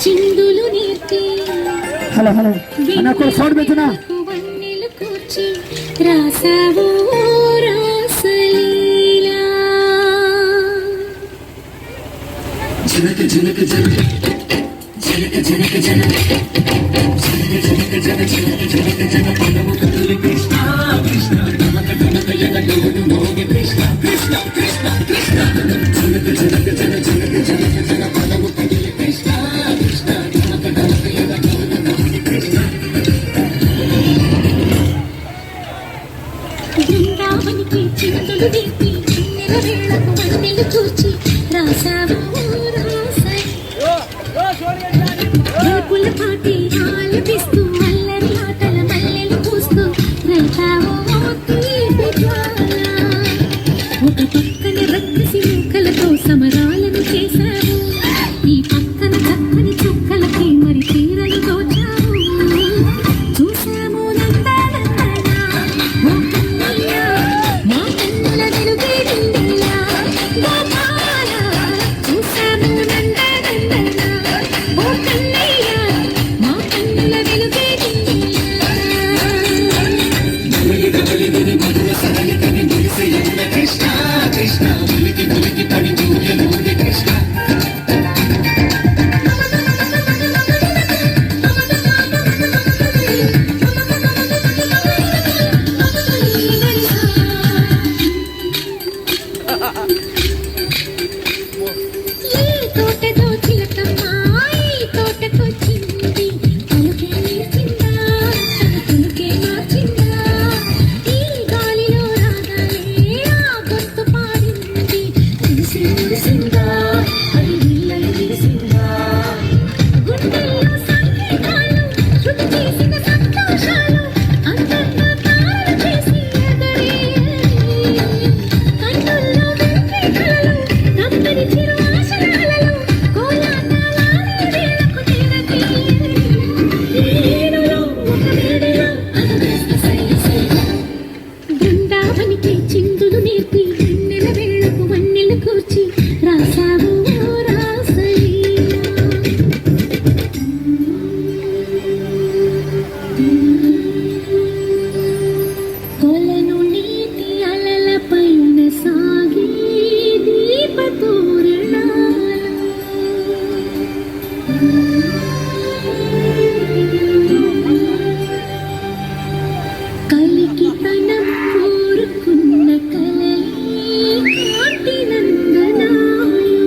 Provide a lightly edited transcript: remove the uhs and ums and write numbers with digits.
చిందులు నేర్పి hello hello నాకు సౌండ్ పెట్టినా వన్నెలు కూర్చి రాసావో రాసలీలా జనక జనక జనక జనక జనక జనక జనక జనక జనక జనక పదము కదులు కృష్ణ కృష్ణ నమక నమక ఎనగోడు మోగి కృష్ణ కృష్ణ కృష్ణ కృష్ణ జనక జనక జనక జనక జనక జనక పదము కదులు కృష్ణ కృష్ణ నమక నమక ఎనగోడు మోగి కృష్ణ బృందావనికి చిందులు నేర్పి వెన్నెల వేళకు వన్నెలు కూర్చి రాసావో రేపుల పాటి ఆలపిస్తూ అల్లరి ఆటల మల్లెలు పూస్తూ రేపావో తీపి జ్వాల ఒక పక్కన రక్కసి మూకలతో సమరాలను చేశావు ఈ పక్కన చక్కని చుక్కలకి మరి తీరలు దోచావు చూసాము నందనందన ఓ కన్నయ్య మా కన్నుల వెలుగే నిండిలా గోపాల చూసాము నందనందన ఓ కన్నయ్య మా కన్నుల వెలుగే నిండిలా ములిగి కబలిని మధుర సరళికని ములిసి యమున కృష్ణ కృష్ణ ములిగి ములిగి పడి జూయలు ఉంది కృష్ణ ఈ తోటతో చిలకమ్మ ఈ తోటకొచ్చింది పలుకే నేర్చిందా తన పలుకే మార్చిందా ఈ గాలిలో రాగాలే ఆ గొంతు పాడింది తెలిసి మురిసిందా అది వీళ్ళని విరిసిందా గుండెల్లో సంకేతాలు శృతి చేసిన సంతోషాలు అంతంగా తారలు చేసి ఎగరే కన్నుల్లో వెలిగే కలలు కమ్మని చిరు ఆశనాలలో కోలాటాలాడే వేళకు తెరకి ఏడులో ఒక వేడిలో అనువేస్త సైసైల బృందావనికి చిందులు నేర్పి వెన్నెల వేళకు వన్నెలు కూర్చి రాసావు కొలను నీటి అలల పైన సాగే కలికి తనం కోరుకున్న కలలే కాంతి నందనాలు